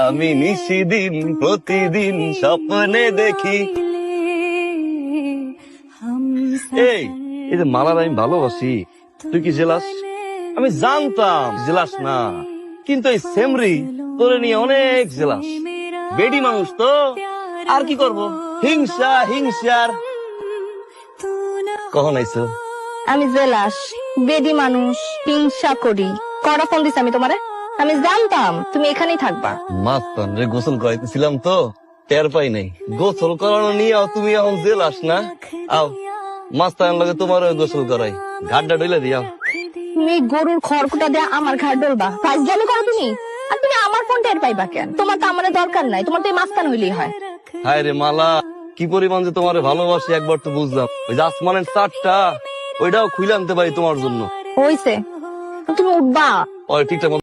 আমি নিশিদিন প্রতিদিন স্বপ্নে দেখি। এই এই যে মালার আমি ভালোবাসি, তুই কি জেলাস? আমি জানতাম জেলাস না, কিন্তু এই সেমরি তোরে নিয়ে অনেক জেলাস। বেডি মানুষ তো, আর কি করব, হিংসা হিংসার। কখন আইছো? আমি জেলাস, বেডি মানুষ, হিংসা করি। কড়া ফোন দিছি আমি তোমারে, আমি জানতাম তুমি এখানেই থাকবা। মাস্তান রে গোসল করাইতেছিলাম তো টের পাই নাই। গোসল করানো নিয়ে তুমি এখন জেলাস না? আও মাস্তান লগে তোমার গোসল করাই, ঘাটটা ডইলা দিয়াও। তুমি গরুর খড়কুটা দিয়ে আমার ঘাট ডলবা, ফাইজলামি করো তুমি। আর তুমি আমার ফোন টের পাইবা কেন? তোমার তো আমার দরকার নাই, তোমার তো এই মাস্তান হইলেই হয়। হায় রে মালা, কি পরিমাণ যে তোমারে ভালোবাসি একবার তো বুঝলাম। ওই যে আসমানের চারটা, ওইটাও খুলে আনতে পারি তোমার জন্য। হইছে, তুমি উঠবা। ওই ঠিকঠাক